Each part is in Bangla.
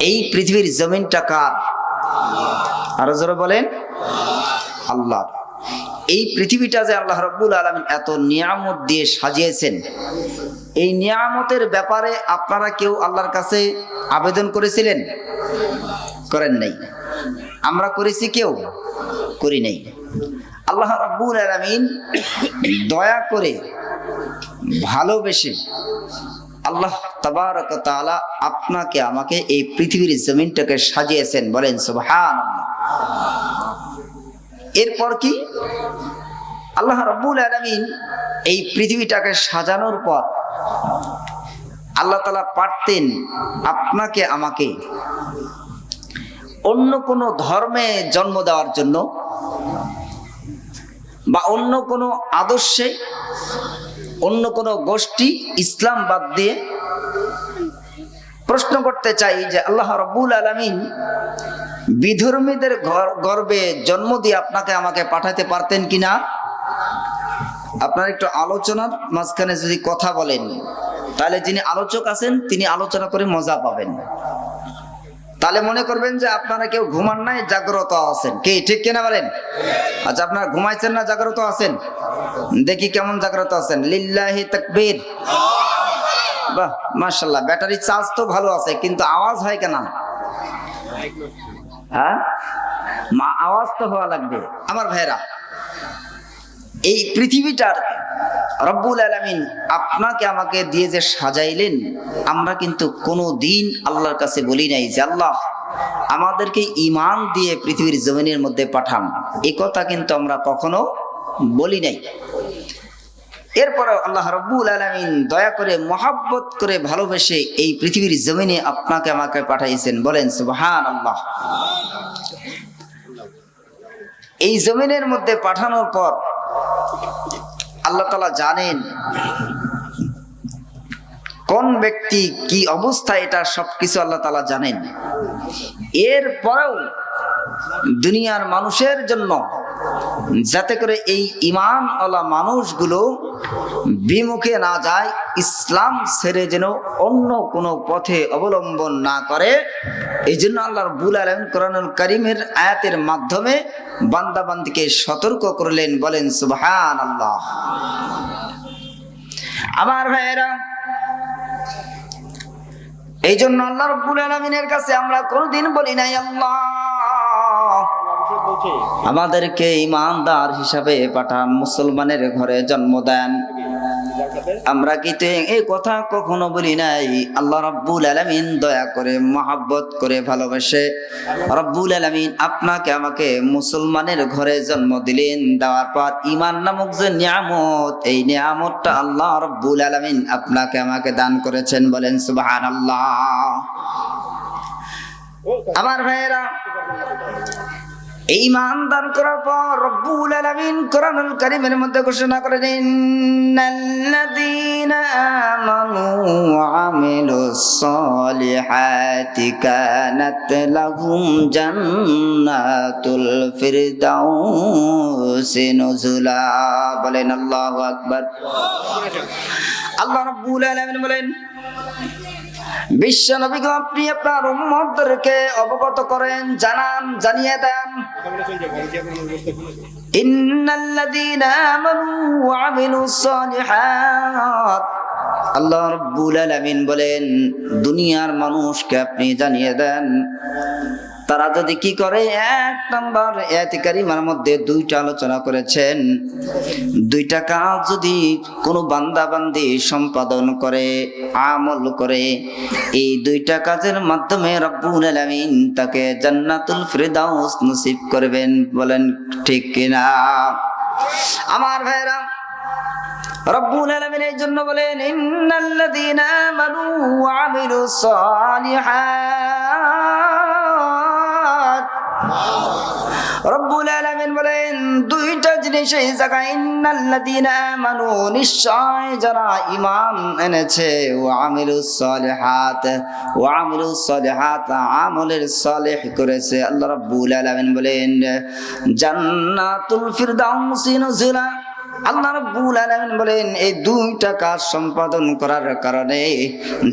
এই পৃথিবীর জমিনটা কার? আরো জোরে বলেন, আল্লাহ। এই পৃথিবীটা যে আল্লাহ রাব্বুল আলামিন এত নিয়ামত দিয়ে সাজিয়েছেন, এই নিয়ামতের ব্যাপারে আপনারা কেউ আল্লাহর কাছে আবেদন করেছিলেন? করেন নাই। আমরা করেছি? কেউ করি নাই। আল্লাহ রাব্বুল আলামিন দয়া করে ভালোবেসে আল্লাহ তাবারক ওয়া তাআলা আপনাকে আমাকে এই পৃথিবীর জমিনটাকে সাজিয়েছেন। বলেন সুবহানাল্লাহ। এরপর কি? আল্লাহ রাব্বুল আলামিন এই পৃথিবীটাকে সাজানোর পর আল্লাহ তাআলা পারতেন আপনাকে আমাকে অন্য কোনো ধর্মে জন্ম দেওয়ার জন্য বা অন্য কোনো আদর্শে, অন্য কোনো গোষ্ঠী, ইসলাম বাদ দিয়ে। প্রশ্ন করতে চাই যে আল্লাহ রাব্বুল আলামিন বিধর্মীদের গর্ভে জন্ম দিয়ে আপনাকে আমাকে পাঠাতে পারতেন কিনা? আপনার একটু আলোচনার মাঝখানে যদি কথা বলেন, তাহলে যিনি আলোচক আছেন তিনি আলোচনা করে মজা পাবেন। তাহলে মনে করবেন যে আপনারা কেউ ঘুমান নাই, জাগ্রত আছেন। কে ঠিক কিনা বলেন? আচ্ছা, আপনারা ঘুমাইছেন না জাগ্রত আছেন? দেখি কেমন জাগ্রত আছেন। লিল্লাহি তাকবীর। বাহ, মাশাআল্লাহ। ব্যাটারি চার্জ তো ভালো আছে, কিন্তু আওয়াজ হয় কেন? হ্যাঁ, আওয়াজ তো হওয়া লাগবে। আমার ভাইরা, এই পৃথিবীটার রব্বুল আলামিন আপনাকে আমাকে দিয়ে যে সাজাইলেন, আমরা কিন্তু কোনো দিন আল্লাহর কাছে বলি নাই যে আল্লাহ আমাদেরকে ঈমান দিয়ে পৃথিবীর জমিনের মধ্যে পাঠান। এই কথা কিন্তু আমরা কখনো বলি নাই। এরপরে আল্লাহ রব্বুল আলামিন দয়া করে, মহব্বত করে, ভালোবেসে এই পৃথিবীর জমিনে আপনাকে আমাকে পাঠাইছেন। বলেন সুবহানাল্লাহ। এই জমিনের মধ্যে পাঠানোর পর আল্লাহ তাআলা জানেন কোন ব্যক্তি কি অবস্থায়, এটা সবকিছু আল্লাহ তাআলা জানেন। এরপরেও দুনিয়ার মানুষের জন্য, যাতে করে এই ঈমানওয়ালা মানুষগুলো বিমুখে না যায়, ইসলাম ছেড়ে যেন অন্য কোনো পথে অবলম্বন না করে, এই জন্য আল্লাহ রাব্বুল আলামিন কোরআনুল কারীমের আয়াতের মাধ্যমে বান্দাবান্দিকে সতর্ক করলেন। বলেন সুবহানাল্লাহ। আমার ভাইয়েরা, এই জন্য আল্লাহ রাব্বুল আলামিনের কাছে আমরা কোনদিন বলি নাই আল্লাহ আমাদেরকে ঈমানদার হিসাবে পাঠান, মুসলমানের ঘরে জন্ম দেন। আমরা কিন্তু এই কথা কখনো বলি নাই। আল্লাহ রাব্বুল আলামিন দয়া করে, মহব্বত করে, ভালোবেসে রাব্বুল আলামিন আপনাকে আমাকে মুসলমানের ঘরে জন্ম দিলেন। দেওয়ার পর ঈমান নামক যে নিয়ামত, এই নিয়ামতটা আল্লাহ রাব্বুল আলামিন আপনাকে আমাকে দান করেছেন। বলেন সুবহানাল্লাহ। আমার ভাইয়েরা, ঈমান দান করার পর রব্বুল আলামিন কোরআনুল কারীমের মধ্যে ঘোষণা করেন, ইন্নাল্লাযীনা আমানু ওয়া আমিলুস সালিহাতি কানাত লাহুম জান্নাতুল ফিরদাউসি নুজুলা। বলেন আল্লাহু আকবার। আল্লাহ রাব্বুল আলামিন বলেন, বিশ্ব নবীকে আপনি আপনার উম্মতদেরকে অবগত করেন, জানান, জানিয়ে দেন, ইন্নাল্লাযীনা আমানু ওয়া আমিলুস সালিহাত। আল্লাহ রাব্বুল আলামিন বলেন, দুনিয়ার মানুষকে আপনি জানিয়ে দেন, তারা যদি কি করে। এক নম্বর আয়াতে কারিমার মধ্যে দুইটা আলোচনা করেছেন। দুইটা কাজ যদি কোনো বান্দা বান্দি সম্পাদন করে, আমল করে, এই দুইটা কাজের মাধ্যমে রব্বুল আলামিন তাকে জান্নাতুল ফিরদাউস নসিব করবেন। বলেন ঠিক কিনা? আমার ভাইরা, রব্বুল আলামিন এই জন্য বলেন, ইন্নাল্লাযীনা আমানু ওয়া আমিলুস সালিহাত। রব্বুল আলামিন বলেন দুইটা জিনিস এই জায়গায়, ইন্নাল্লাযীনা আমানু, নিশ্চয় যারা ঈমান এনেছে, ওয়া আমিলুস সালিহাত, ওয়া আমিলুস সালিহাত, আমলের সালেহ করেছে। আল্লাহ রাব্বুল আলামিন বলেন জান্নাতুল ফিরদাউসি নুজুলা, আল্লাহ রাব্বুল আলামিন বলেন এই দুইটা কাজ সম্পাদন করার কারণে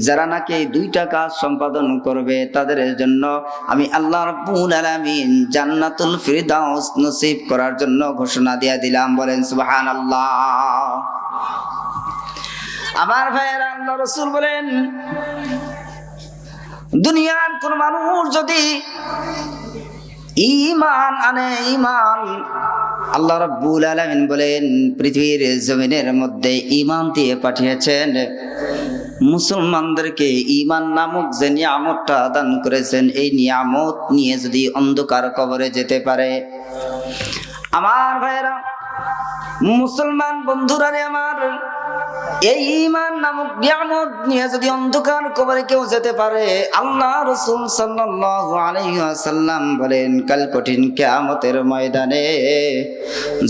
যারা নাকি এই দুইটা কাজ সম্পাদন করবে তাদের জন্য আমি আল্লাহ রাব্বুল আলামিন জান্নাতুল ফিরদাউস নসিব করার জন্য ঘোষণা দিয়ে দিলাম। বলেন সুবহানাল্লাহ। আমার ভাইয়েরা, আল্লাহ রাসূল বলেন দুনিয়ার কোন মানুষ যদি ঈমান আনে, ঈমান, আল্লাহ রাব্বুল আলামিন বলেন পৃথিবীর জমিনের মধ্যে ঈমান দিয়ে পাঠিয়েছেন। মুসলমানদেরকে ঈমান নামক যে নিয়ামতটা দান করেছেন, এই নিয়ামত নিয়ে যদি অন্ধকার কবরে যেতে পারে, আমার ভাইয়েরা, মুসলমান বন্ধুরা রে আমার, এই ঈমান নামক নিয়ামত নিয়ে যদি অন্ধকার কবরে কেউ যেতে পারে, আল্লাহ রাসূল সাল্লাল্লাহু আলাইহি ওয়াসাল্লাম বলেন কাল কঠিন কিয়ামতের ময়দানে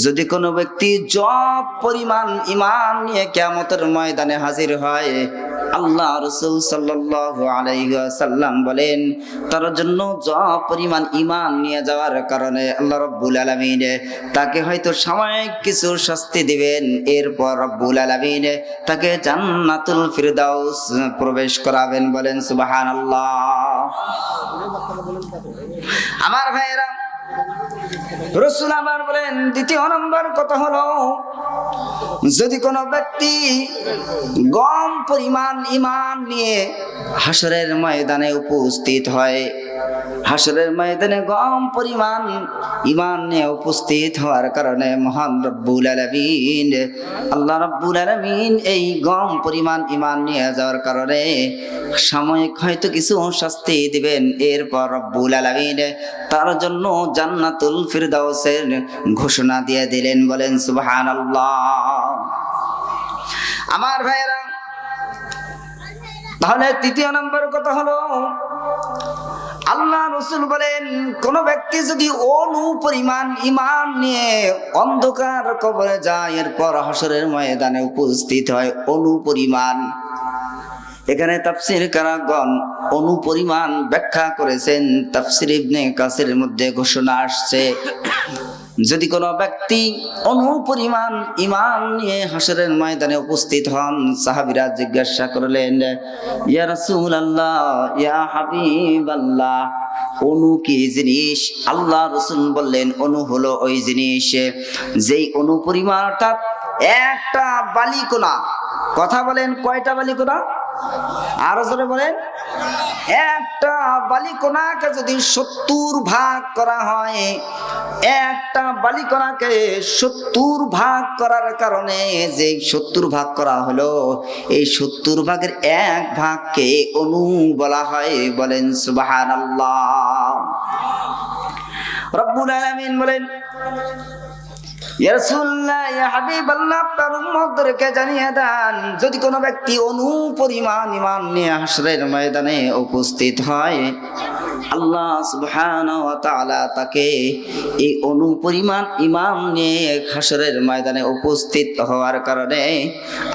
যদি কোনো ব্যক্তি যত পরিমাণ ঈমান নিয়ে কিয়ামতের ময়দানে হাজির হয়, আল্লাহ রাসূল সাল্লাল্লাহু আলাইহি ওয়াসাল্লাম বলেন তার জন্য যত পরিমাণ ঈমান নিয়ে যাওয়ার কারণে আল্লাহ রাব্বুল আলামিন তাকে হয়তো সাময়িক কিছু শাস্তি দিবেন, এরপর রাব্বুল আলামিন তাকে জান্নাতুল ফিরদাউস প্রবেশ করাবেন। বলেন সুবহানাল্লাহ। আমার ভাইয়েরা, রাসূল আবার বলেন দ্বিতীয় নম্বর কথা হলো যদি কোনো ব্যক্তি গম পরিমাণ ঈমান নিয়ে হাসরের ময়দানে উপস্থিত হয়, হাসরের ময়দানে গম পরিমাণ ঈমান নিয়ে উপস্থিত হওয়ার কারণে মহান রব্বুল আলামিন, আল্লাহ রব্বুল আলামিন এই গম পরিমাণ ঈমান নিয়ে যাওয়ার কারণে সাময়িক হয়তো কিছু শাস্তি দিবেন, এরপর রব্বুল আলামিন তার জন্য জান্নাতুল ফিরদাউসের ঘোষণা দিয়ে দিলেন। বলেন সুবহানাল্লাহ। আমার ভাইয়েরা, তাহলে তৃতীয় নম্বর কথা হলো আল্লাহ রাসূল বলেন কোন ব্যক্তি যদি অনু পরিমাণ ঈমান নিয়ে অন্ধকার কবরে যায়, এরপর হাসরের ময়দানে উপস্থিত হয় অনু পরিমাণ, এখানে তাফসীর কারকগণ অনু পরিমাণ ব্যাখ্যা করেছেন। তাফসীর ইবনে কাসিরের মধ্যে ঘোষণা আসছে যদি কোনো ব্যক্তি অনু পরিমাণ ঈমান নিয়ে হাসরের ময়দানে উপস্থিত হন, সাহাবীরা জিজ্ঞাসা করলেন ইয়া রাসূলুল্লাহ, ইয়া হাবিবাল্লাহ, অনু কি জিনিস? আল্লাহ রাসূল বললেন অনু হলো ওই জিনিস যেই অনু পরিমাণ, অর্থাৎ একটা বালিকণা। কথা বলেন, কয়টা বালিকণা? আরো জোরে বলেন। একটা বালিকণাকে যদি 70 ভাগ করা হয়, একটা বালিকণাকে 70 ভাগ করার কারণে যে 70 ভাগ করা হলো, এই 70 ভাগের এক ভাগকে অনু বলা হয়। বলেন সুবহানাল্লাহ। রব্বুল আলামিন বলেন ইয়া রাসূলুল্লাহ, ইয়া হাবিবাল্লাহ, আপনার উম্মতদেরকে জানিয়ে দেন যদি কোনো ব্যক্তি অনু পরিমাণ ঈমান নিয়ে হাসরের ময়দানে উপস্থিত হয়, আল্লাহ সুবহানাহু ওয়া তাআলা তাকে এই অনু পরিমাণ ঈমান নিয়ে হাসরের ময়দানে উপস্থিত হওয়ার কারণে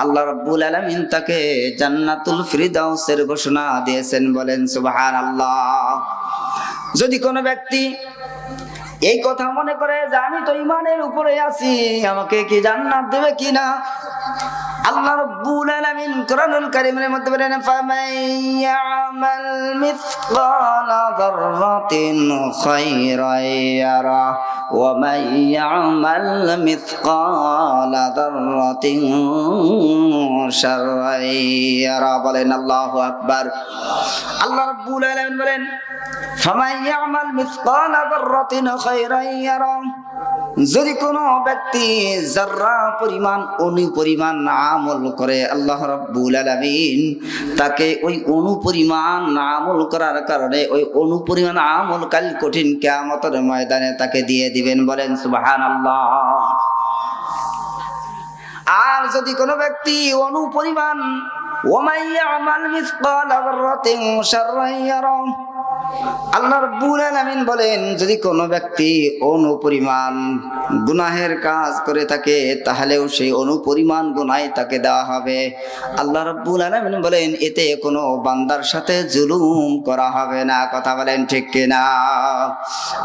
আল্লাহ রাব্বুল আলামিন তাকে জান্নাতুল ফিরদাউসের ঘোষণা দিয়েছেন। বলেন সুবহানাল্লাহ। যদি কোনো ব্যক্তি এই কথা মনে করে যে আমি তো ঈমানের উপরে আছি, আমাকে কি জান্নাত দেবে কিনা, আল্লাহ রাব্বুল আলামিন কোরআনুল কারীমের মধ্যে বলেন ফামান ইয়ামাল মিসকালা যাররাতিন খায়রান ইয়ারা ওয়া মান ইয়ামাল মিসকালা যাররাতিন শাররান ইয়ারা। বলেন আল্লাহু আকবার। আল্লাহ রাব্বুল আলামিন বলেন ফামান ইয়ামাল মিসকালা যাররাতিন খায়রান ইয়ারা, যদি কোনো ব্যক্তি যাররা পরিমাণ অনু পরিমাণ আমল করে, আল্লাহ রাব্বুল আলামিন তাকে ওই অনু পরিমাণ আমল করার কারণে ওই অনু পরিমাণ আমল কাল কঠিন কিয়ামতের ময়দানে তাকে দিয়ে দিবেন। বলেন সুবহানাল্লাহ। আর যদি কোনো ব্যক্তি অনু পরিমাণ ওয়া ইয়ামাল মিসকালা যাররাতিন শাররান ইয়ারা, আল্লাহ রাব্বুল আলামিন বলেন যদি কোনো ব্যক্তি অনুপরিমাণ গুনাহের কাজ করে থাকে, তাহলেও সেই অনুপরিমাণ গুনাহ তাকে দেওয়া হবে। আল্লাহ রাব্বুল আলামিন বলেন এতে কোনো বান্দার সাথে জুলুম করা হবে না। কথা বলেন ঠিক কিনা?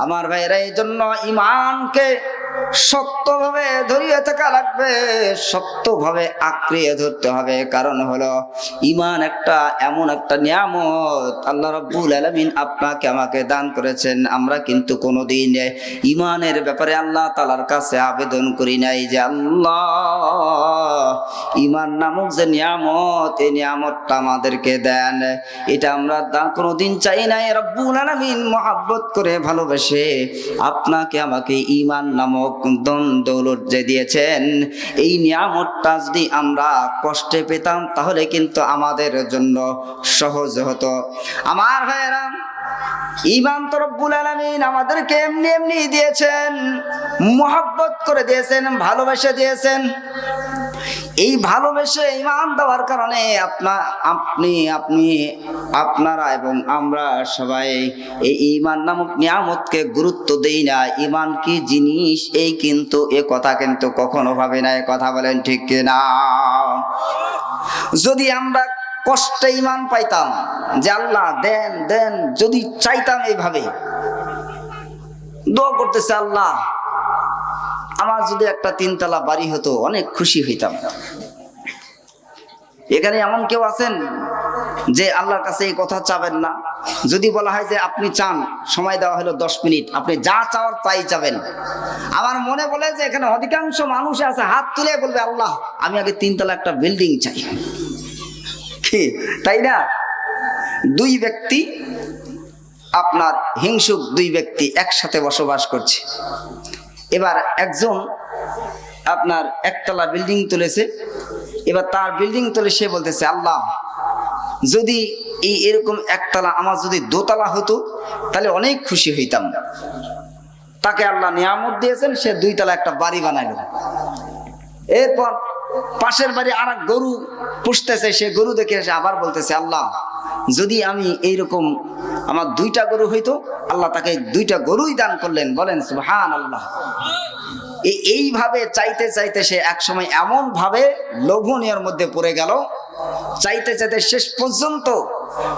আমার ভাইরা, এই জন্য ঈমানকে শক্তভাবে ধরিয়ে থাকা লাগবে, শক্তভাবে আঁকড়িয়ে ধরতে হবে। কারণ হলো ঈমান একটা এমন একটা নিয়ামত আল্লাহ রাব্বুল আলামিন আপনাকে আমাকে দান করেছেন। আমরা কিন্তু কোনোদিন ঈমানের ব্যাপারে আল্লাহ তাআলার কাছে আবেদন করি নাই যে আল্লাহ ঈমান নামক যে নিয়ামত, এই নিয়ামতটা আমাদেরকে দেন। এটা আমরা কোনোদিন চাই নাই। রব্বুল আলামিন মহব্বত করে ভালোবেসে আপনাকে আমাকে ঈমান নামক ধন দৌলত যে দিয়েছেন, এই নিয়ামতটা যদি আমরা কষ্টে পেতাম তাহলে কিন্তু আমাদের জন্য সহজ হতো। আমার ভাইয়েরা, ঈমান তো রব্বুল আলামিন আমাদেরকে এমনি এমনি দিয়েছেন, মহব্বত করে দিয়েছেন, ভালোবেসে দিয়েছেন। এই ভালোবেসে ঈমান দেওয়ার কারণে আপনারা এবং আমরা সবাই এই ঈমান নামক নিয়ামতকে গুরুত্ব দেই না। ঈমান কি জিনিস এই কিন্তু এ কথা কিন্তু কখনো ভাবে না। কথা বলেন ঠিক কিনা? যদি আমরা কষ্টে ঈমান পাইতাম যে আল্লাহ দেন দেন, যদি চাইতাম এইভাবে দোয়া করতেছে আল্লাহ আমার যদি একটা 3 তলা বাড়ি হতো অনেক খুশি হইতাম। এখানে এমন কেউ আছেন যে আল্লাহর কাছে এই কথা চাবেন না? যদি বলা হয় যে আপনি চান, সময় দেওয়া হলো 10 মিনিট, আপনি যা চাওয়ার তাই চাবেন। আমার মনে বলে যে এখানে অধিকাংশ মানুষ আছে হাত তুলে বলবে আল্লাহ আমি আগে 3 তলা একটা বিল্ডিং চাই, কি তাই না? 2 ব্যক্তি, আপনার হিংসুক 2 ব্যক্তি একসাথে বসবাস করছে। এবার একজন আপনার 1 তলা বিল্ডিং তুলেছে। এবার তার বিল্ডিং তুলে সে বলতেছে আল্লাহ যদি এরকম 1 তলা আমার যদি 2 তলা হতো তাহলে অনেক খুশি হইতাম। তাকে আল্লাহ নিয়ামত দিয়েছেন, সে 2 তলা একটা বাড়ি বানাইলো। এরপর পাশের বাড়ি আর এক গরু পুষতেছে, সে গরু দেখে এসে আবার বলতেছে আল্লাহ যদি আমি এইরকম আমার 2টা গরু হইতো। আল্লাহ তাকে 2টা গরুই দান করলেন। বলেন সুবহানাল্লাহ। এইভাবে চাইতে চাইতে সে এক সময় এমন ভাবে লোভনীয়র মধ্যে পড়ে গেল, চাইতে চাইতে শেষ পর্যন্ত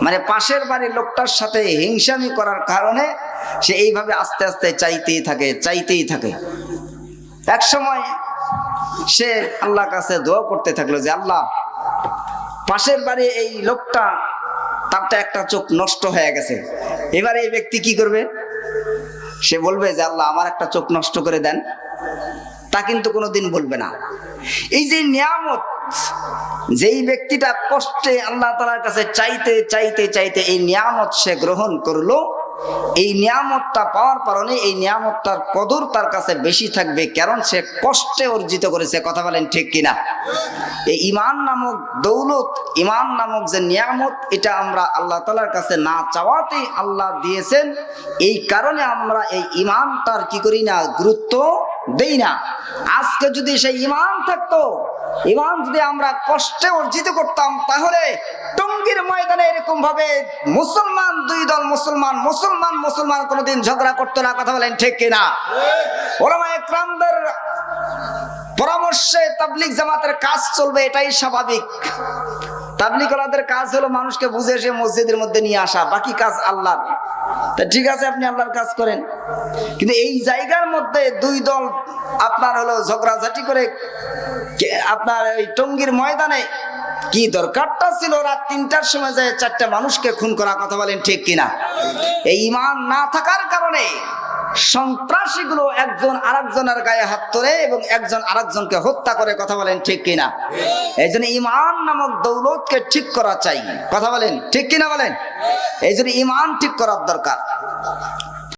মানে পাশের বাড়ির লোকটার সাথে হিংসামি করার কারণে সে এইভাবে আস্তে আস্তে চাইতেই থাকে। এক সময় সে আল্লাহর কাছে দোয়া করতে থাকলো যে আল্লাহ পাশের বাড়ি এই লোকটা তারটা একটা চোখ নষ্ট হয়ে গেছে, এবার এই ব্যক্তি কি করবে? সে বলবে যে আল্লাহ আমার একটা চোখ নষ্ট করে দেন? তা কিন্তু কোনোদিন বলবে না। এই যে নিয়ামত, যেই ব্যক্তিটা কষ্টে আল্লাহ তাআলার কাছে চাইতে এই নিয়ামত সে গ্রহণ করলো, এই নিয়ামতটা পাওয়ার কারণে এই নিয়ামতটার কদর তার কাছে বেশি থাকবে, কারণ সে কষ্টে অর্জিত করেছে। কথা বলেন ঠিক কিনা? এই ঈমান নামক দৌলত, ঈমান নামক যে নিয়ামত, এটা আমরা আল্লাহ তাআলার কাছে না চাওয়াতেই আল্লাহ দিয়েছেন। এই কারণে আমরা এই ঈমানটার কি করি না, গুরুত্ব দেই না। আজকে যদি সেই ঈমান থাকতো, ঈমান যদি আমরা কষ্টে অর্জিত করতাম, তাহলে টঙ্গীর ময়দানে এরকম ভাবে মুসলমান 2 দল মুসলমান কোনোদিন ঝগড়া করতো না। কথা বলেন ঠিক কিনা? ওলামায়ে কেরামদের পরামর্শে তাবলীগ জামাতের কাজ চলবে, এটাই স্বাভাবিক। তাবলীগ ওয়ালাদের কাজ হলো মানুষকে বুঝে এসে মসজিদের মধ্যে নিয়ে আসা, বাকি কাজ আল্লাহর। তা ঠিক আছে, আপনি আল্লাহর কাজ করেন, কিন্তু এই জায়গার মধ্যে 2 দল আপনার হলো ঝগড়াঝাটি করে আপনার এই টঙ্গীর ময়দানে কি দরকারটা ছিল রাত 3টার সময় যায় 4টা মানুষকে খুন করা? কথা বলেন ঠিক কিনা? এই ঈমান না থাকার কারণে সন্ত্রাসীগুলো একজন আরেকজনের গায়ে হাত তোলে এবং একজন আরেকজনকে হত্যা করে। কথা বলেন ঠিক কিনা? এই জন্য ঈমান নামক দৌলতকে ঠিক করা চাই। কথা বলেন ঠিক কিনা? বলেন এই জন্য ঈমান ঠিক করার দরকার।